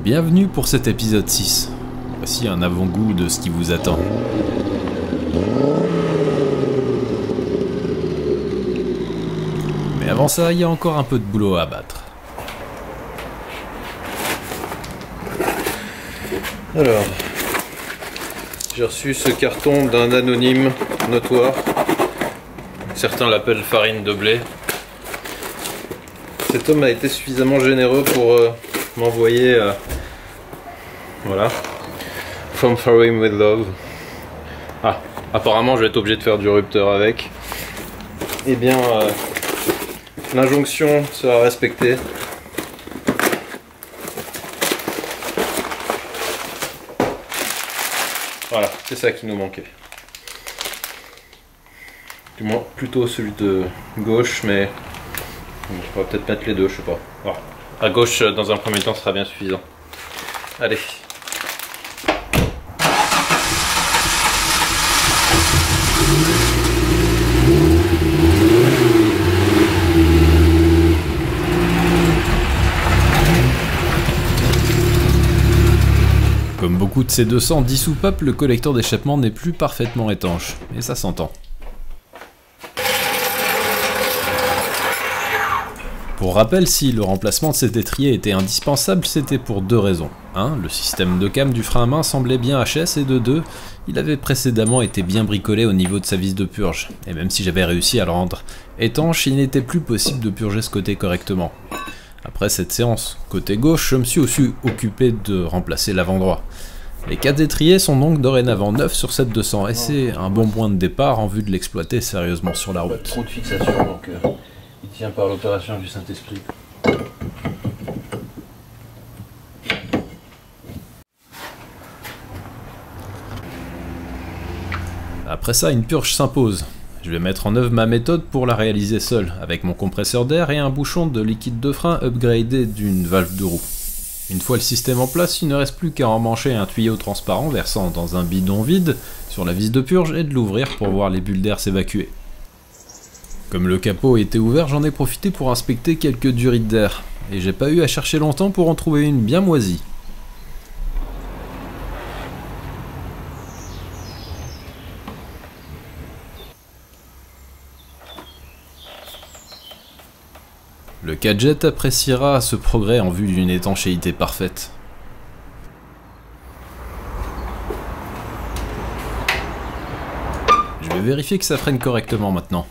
Bienvenue pour cet épisode 6. Voici un avant-goût de ce qui vous attend. Mais avant ça, il y a encore un peu de boulot à abattre. Alors, j'ai reçu ce carton d'un anonyme notoire. Certains l'appellent farine de blé. Cet homme a été suffisamment généreux pour m'envoyer voilà, From Far Away with Love. Ah, apparemment je vais être obligé de faire du rupteur avec. Eh bien, l'injonction sera respectée. Voilà, c'est ça qui nous manquait. Du moins, plutôt celui de gauche, mais je pourrais peut-être mettre les deux, je sais pas. Voilà. À gauche, dans un premier temps, sera bien suffisant. Allez. Comme beaucoup de ces 210 soupapes, le collecteur d'échappement n'est plus parfaitement étanche, et ça s'entend. Pour rappel, si le remplacement de cet étrier était indispensable, c'était pour deux raisons. 1. Le système de cam du frein à main semblait bien HS, et de 2. Il avait précédemment été bien bricolé au niveau de sa vis de purge, et même si j'avais réussi à le rendre étanche, il n'était plus possible de purger ce côté correctement. Après cette séance, côté gauche, je me suis aussi occupé de remplacer l'avant droit. Les 4 étriers sont donc dorénavant neufs sur cette 200, et c'est un bon point de départ en vue de l'exploiter sérieusement sur la route. Trop de fixation, donc il tient par l'opération du Saint-Esprit. Après ça, une purge s'impose. Je vais mettre en œuvre ma méthode pour la réaliser seule, avec mon compresseur d'air et un bouchon de liquide de frein upgradé d'une valve de roue. Une fois le système en place, il ne reste plus qu'à emmancher un tuyau transparent versant dans un bidon vide sur la vis de purge et de l'ouvrir pour voir les bulles d'air s'évacuer. Comme le capot était ouvert, j'en ai profité pour inspecter quelques durites d'air, et j'ai pas eu à chercher longtemps pour en trouver une bien moisie. Le Gadget appréciera ce progrès en vue d'une étanchéité parfaite. Je vais vérifier que ça freine correctement maintenant.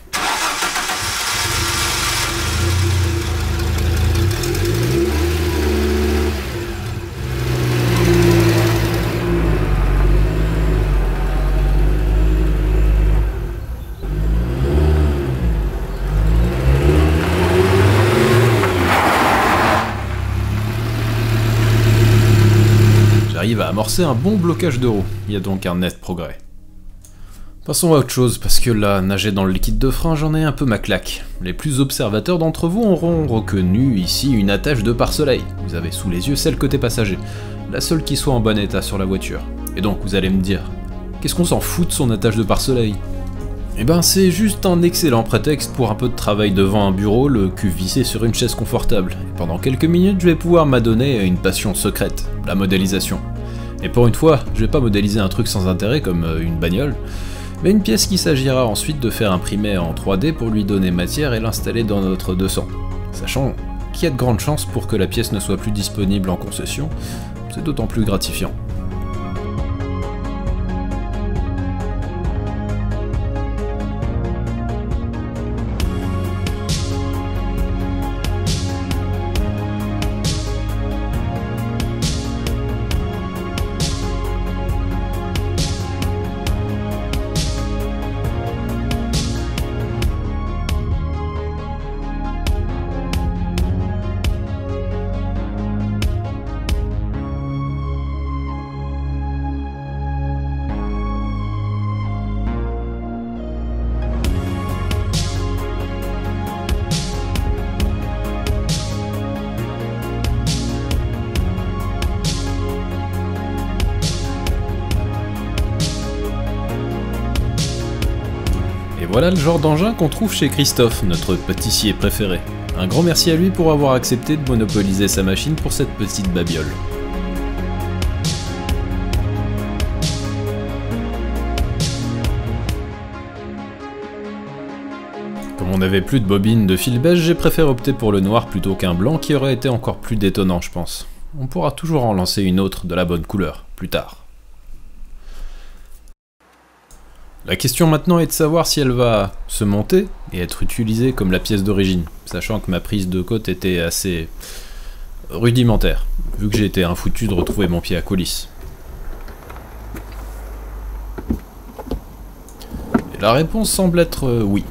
J'arrive à amorcer un bon blocage de roue, il y a donc un net progrès. Passons à autre chose, parce que là, nager dans le liquide de frein, j'en ai un peu ma claque. Les plus observateurs d'entre vous auront reconnu ici une attache de pare-soleil. Vous avez sous les yeux celle côté passager, la seule qui soit en bon état sur la voiture. Et donc vous allez me dire, qu'est-ce qu'on s'en fout de son attache de pare-soleil ? Eh ben c'est juste un excellent prétexte pour un peu de travail devant un bureau, le cul vissé sur une chaise confortable. Et pendant quelques minutes, je vais pouvoir m'adonner à une passion secrète, la modélisation. Et pour une fois, je vais pas modéliser un truc sans intérêt comme une bagnole, mais une pièce qu'il s'agira ensuite de faire imprimer en 3D pour lui donner matière et l'installer dans notre 200. Sachant qu'il y a de grandes chances pour que la pièce ne soit plus disponible en concession, c'est d'autant plus gratifiant. Et voilà le genre d'engin qu'on trouve chez Christophe, notre pâtissier préféré. Un grand merci à lui pour avoir accepté de monopoliser sa machine pour cette petite babiole. Comme on n'avait plus de bobines de fil beige, j'ai préféré opter pour le noir plutôt qu'un blanc qui aurait été encore plus détonnant, je pense. On pourra toujours en lancer une autre de la bonne couleur, plus tard. La question maintenant est de savoir si elle va se monter et être utilisée comme la pièce d'origine, sachant que ma prise de côte était assez rudimentaire, vu que j'ai été infoutu de retrouver mon pied à coulisse. Et la réponse semble être oui.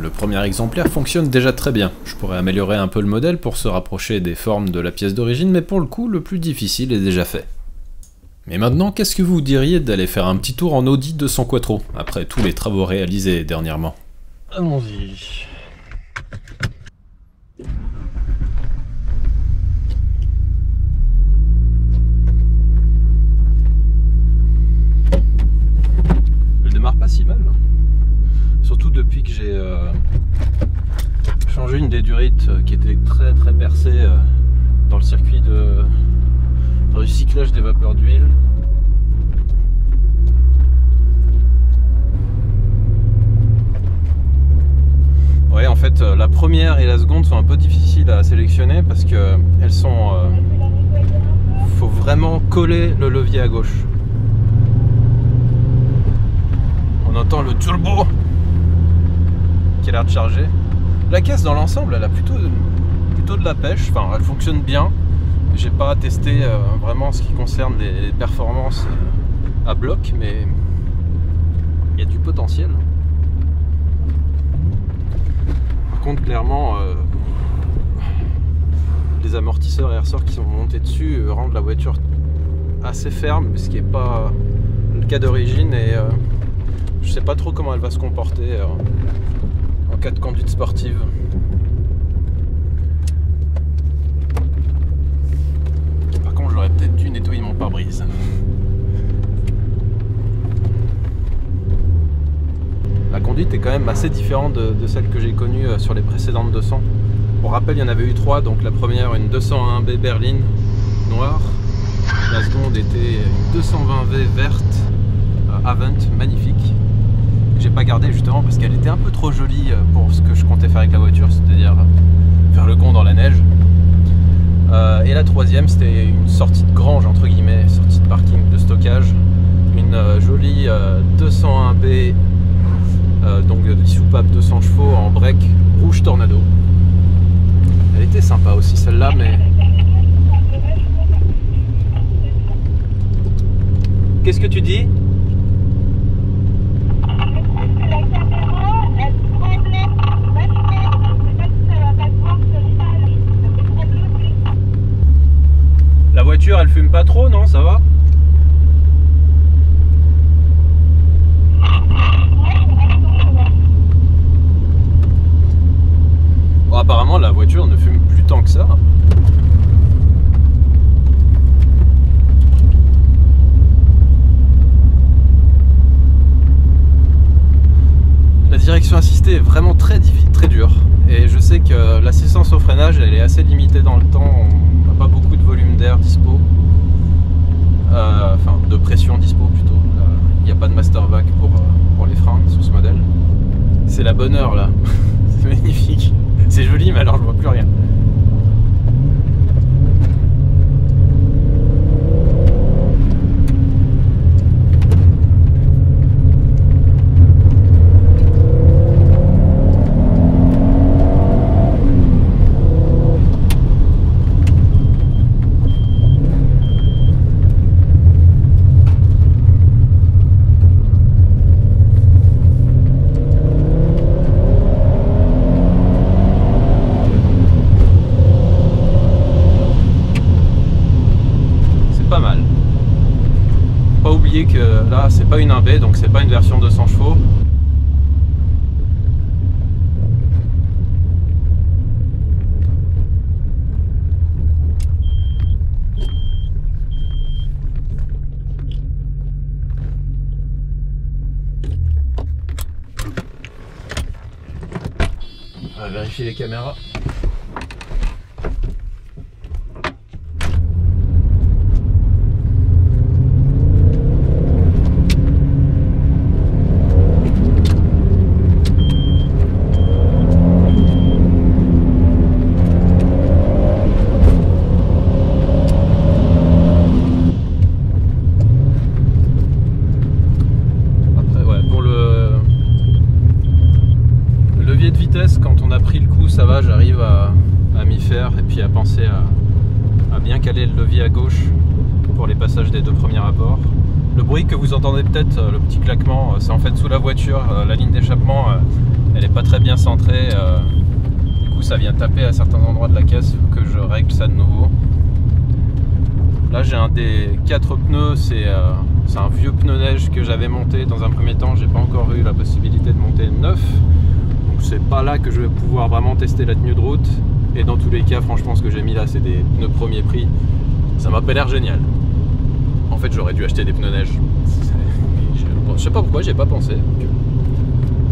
Le premier exemplaire fonctionne déjà très bien. Je pourrais améliorer un peu le modèle pour se rapprocher des formes de la pièce d'origine, mais pour le coup, le plus difficile est déjà fait. Mais maintenant, qu'est-ce que vous diriez d'aller faire un petit tour en Audi 200 Quattro, après tous les travaux réalisés dernièrement? Allons-y. Elle démarre pas si mal, hein. Surtout depuis que j'ai changé une des durites qui était très très percée dans le circuit de recyclage des vapeurs d'huile. Ouais, en fait la première et la seconde sont un peu difficiles à sélectionner parce que elles sont faut vraiment coller le levier à gauche. On entend le turbo qui a l'air de charger. La caisse dans l'ensemble elle a plutôt de la pêche, enfin elle fonctionne bien. J'ai pas testé vraiment ce qui concerne les performances à bloc, mais il y a du potentiel. Par contre clairement les amortisseurs et ressorts qui sont montés dessus rendent la voiture assez ferme, ce qui n'est pas le cas d'origine, et je sais pas trop comment elle va se comporter en cas de conduite sportive. Par contre, j'aurais peut-être dû nettoyer mon pare-brise. La conduite est quand même assez différente de celle que j'ai connue sur les précédentes 200. Pour rappel, il y en avait eu 3, donc la première une 201B berline noire, la seconde était une 220V verte Avant, magnifique. J'ai pas gardé justement parce qu'elle était un peu trop jolie pour ce que je comptais faire avec la voiture, c'est-à-dire faire le con dans la neige. Et la troisième, c'était une sortie de grange, entre guillemets, sortie de parking de stockage, une jolie 201B, donc de soupape 200 chevaux en break rouge tornado. Elle était sympa aussi celle-là, mais... Qu'est-ce que tu dis ? La voiture, elle fume pas trop, non? Ça va? Bon, apparemment, la voiture ne fume plus tant que ça. La direction assistée est vraiment très dure. Et je sais que l'assistance au freinage, elle est assez limitée dans le temps. On n'a pas beaucoup de volume d'air dispo. Enfin, de pression dispo plutôt. Il n'y a pas de master vac pour les freins sur ce modèle. C'est la bonne heure là. C'est magnifique. C'est joli, mais alors je vois plus rien. Que là c'est pas une 1B, donc c'est pas une version 200 chevaux. On va vérifier les caméras. levier à gauche pour les passages des deux premiers apports. Le bruit que vous entendez peut-être, le petit claquement, c'est en fait sous la voiture. La ligne d'échappement, elle n'est pas très bien centrée. Du coup, ça vient taper à certains endroits de la caisse. Il faut que je règle ça de nouveau. Là, j'ai un des 4 pneus. C'est un vieux pneu neige que j'avais monté dans un premier temps. J'ai pas encore eu la possibilité de monter neuf. Donc, c'est pas là que je vais pouvoir vraiment tester la tenue de route. Et dans tous les cas, franchement, ce que j'ai mis là, c'est des pneus premier prix. Ça m'a pas l'air génial. En fait, j'aurais dû acheter des pneus neige. Je sais pas pourquoi, j'ai pas pensé.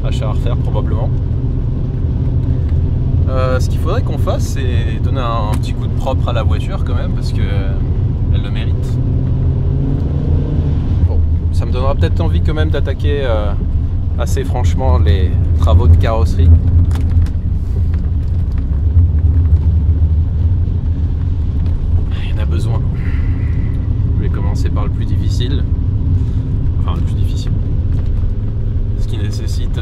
Achat à refaire probablement. Ce qu'il faudrait qu'on fasse, c'est donner un petit coup de propre à la voiture quand même, parce que elle le mérite. Bon, ça me donnera peut-être envie quand même d'attaquer assez franchement les travaux de carrosserie. Il y en a besoin. Je vais commencer par le plus difficile. Enfin, le plus difficile. Ce qui nécessite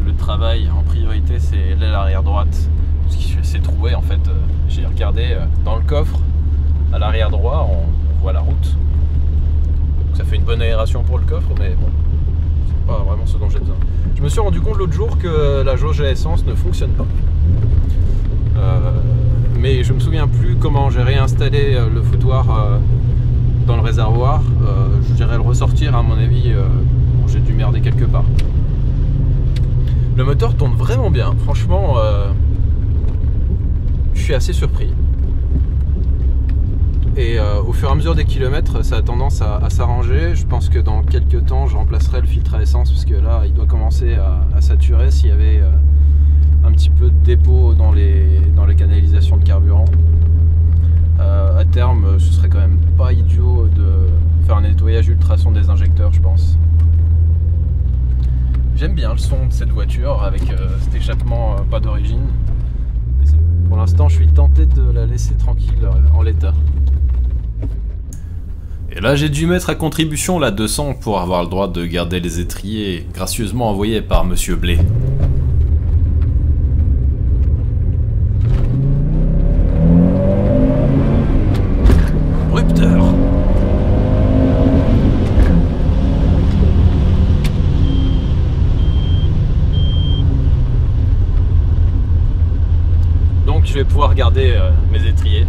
le travail en priorité, c'est l'aile arrière droite. Parce que c'est troué en fait. J'ai regardé dans le coffre, à l'arrière droit, on voit la route. Donc ça fait une bonne aération pour le coffre, mais bon, c'est pas vraiment ce dont j'ai besoin. Je me suis rendu compte l'autre jour que la jauge à essence ne fonctionne pas. Mais je me souviens plus comment j'ai réinstallé le foutoir dans le réservoir. Je dirais le ressortir, à mon avis, bon, j'ai dû merder quelque part. Le moteur tourne vraiment bien, franchement, je suis assez surpris. Et au fur et à mesure des kilomètres, ça a tendance à s'arranger. Je pense que dans quelques temps, je remplacerai le filtre à essence, parce que là, il doit commencer à saturer s'il y avait un petit peu de dépôt dans les canalisations de carburant. À terme, ce serait quand même pas idiot de faire un nettoyage ultrason des injecteurs, je pense. J'aime bien le son de cette voiture avec cet échappement pas d'origine. Pour l'instant, je suis tenté de la laisser tranquille en l'état. Et là, j'ai dû mettre à contribution la 200 pour avoir le droit de garder les étriers gracieusement envoyés par Monsieur Blé. Rupteur. Donc je vais pouvoir garder mes étriers.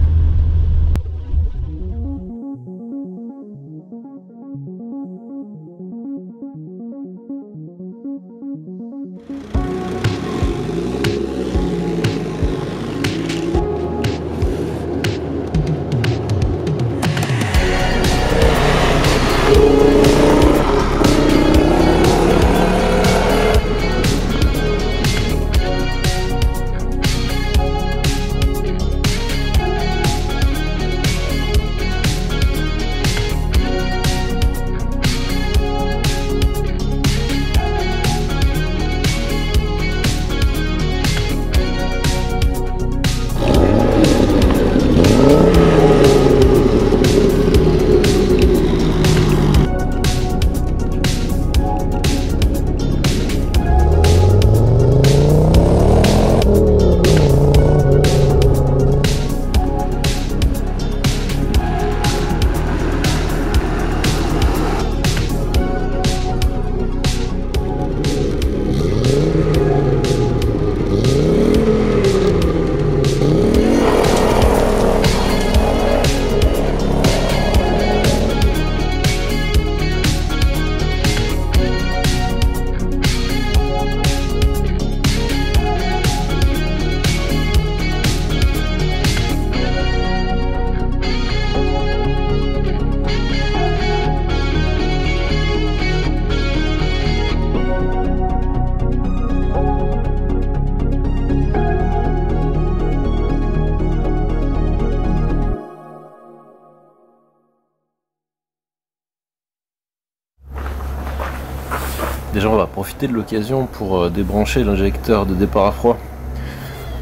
Déjà, on va profiter de l'occasion pour débrancher l'injecteur de départ à froid.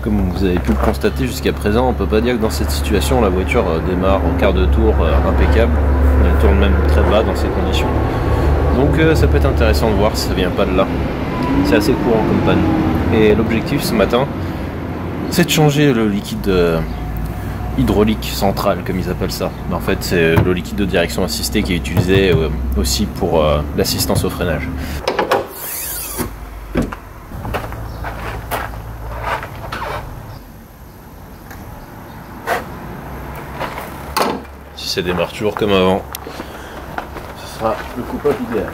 Comme vous avez pu le constater jusqu'à présent, on peut pas dire que dans cette situation la voiture démarre au quart de tour impeccable. Elle tourne même très bas dans ces conditions. Donc ça peut être intéressant de voir si ça vient pas de là. C'est assez courant comme panne. Et l'objectif ce matin, c'est de changer le liquide hydraulique centrale, comme ils appellent ça. Mais en fait, c'est l'eau liquide de direction assistée qui est utilisée aussi pour l'assistance au freinage. Si ça démarre toujours comme avant, ce sera le coupe-up idéal.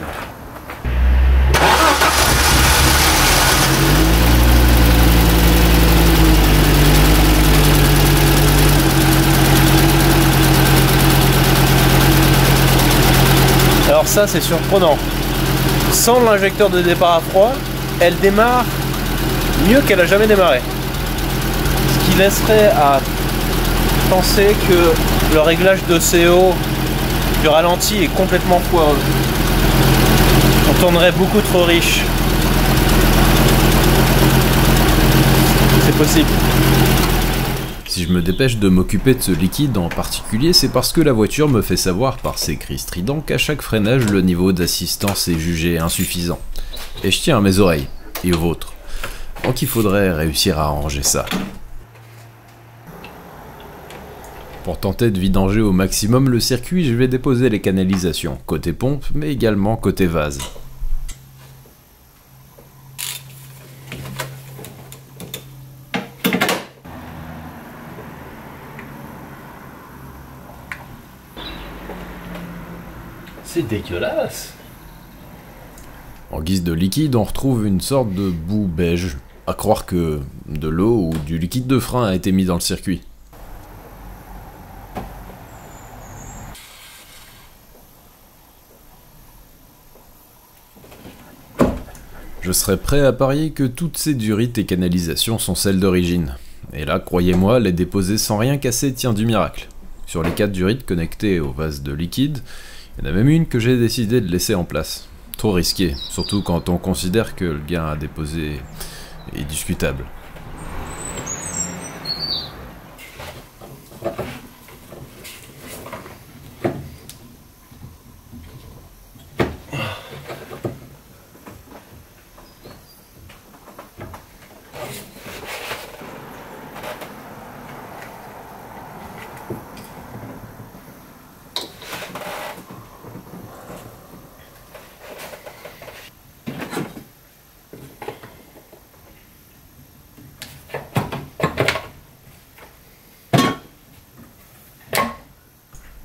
Alors ça c'est surprenant. Sans l'injecteur de départ à froid, elle démarre mieux qu'elle a jamais démarré. Ce qui laisserait à penser que le réglage de CO du ralenti est complètement foireux. On tournerait beaucoup trop riche. C'est possible. Si je me dépêche de m'occuper de ce liquide en particulier, c'est parce que la voiture me fait savoir par ses cris stridents qu'à chaque freinage, le niveau d'assistance est jugé insuffisant. Et je tiens à mes oreilles, et aux vôtres. Donc il faudrait réussir à arranger ça. Pour tenter de vidanger au maximum le circuit, je vais déposer les canalisations, côté pompe, mais également côté vase. C'est dégueulasse. En guise de liquide, on retrouve une sorte de boue beige, à croire que de l'eau ou du liquide de frein a été mis dans le circuit. Je serais prêt à parier que toutes ces durites et canalisations sont celles d'origine. Et là, croyez-moi, les déposer sans rien casser tient du miracle. Sur les 4 durites connectées au vase de liquide, il y en a même une que j'ai décidé de laisser en place. Trop risqué, surtout quand on considère que le gain à déposer est discutable.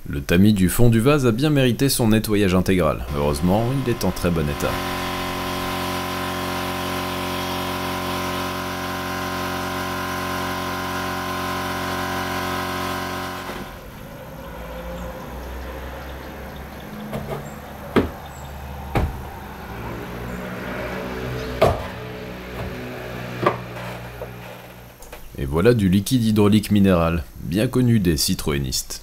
Le tamis du fond du vase a bien mérité son nettoyage intégral. Heureusement, il est en très bon état. Et voilà du liquide hydraulique minéral, bien connu des citroënistes.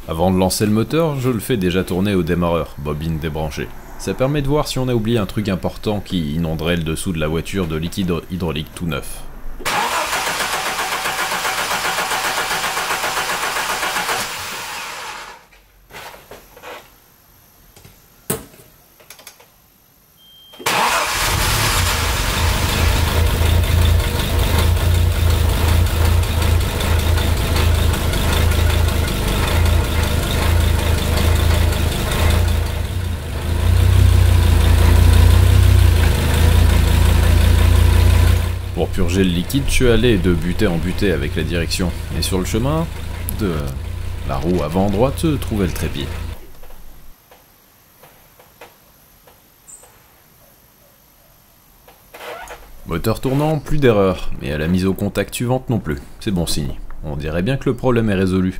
Avant de lancer le moteur, je le fais déjà tourner au démarreur, bobine débranchée. Ça permet de voir si on a oublié un truc important qui inonderait le dessous de la voiture de liquide hydraulique tout neuf. Pour purger le liquide, je suis allé de butée en butée avec la direction. Et sur le chemin, de la roue avant droite se trouvait le trépied. Moteur tournant, plus d'erreur, mais à la mise au contact suivante non plus. C'est bon signe. On dirait bien que le problème est résolu,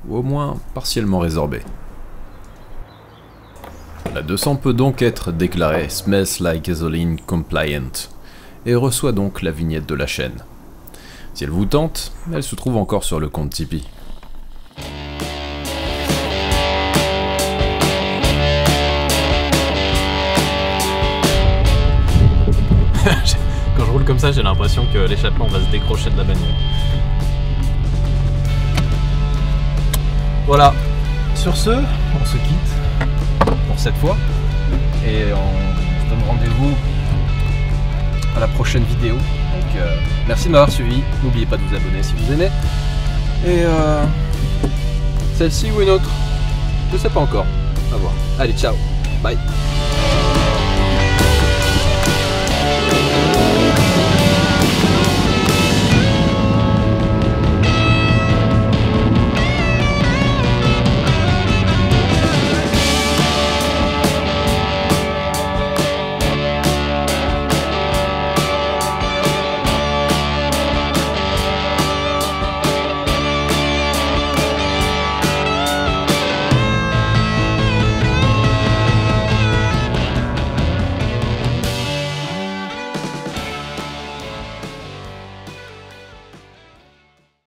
ou au moins partiellement résorbé. La 200 peut donc être déclarée Smells like gasoline compliant, et reçoit donc la vignette de la chaîne. Si elle vous tente, elle se trouve encore sur le compte Tipeee. Quand je roule comme comme ça, j'ai l'impression que l'échappement va se décrocher de la bagnole. Voilà, sur ce, on se quitte pour cette fois et on se donne rendez-vous à la prochaine vidéo. Donc merci de m'avoir suivi, n'oubliez pas de vous abonner si vous aimez. Et celle-ci ou une autre, je sais pas encore, à voir. Allez, ciao, bye.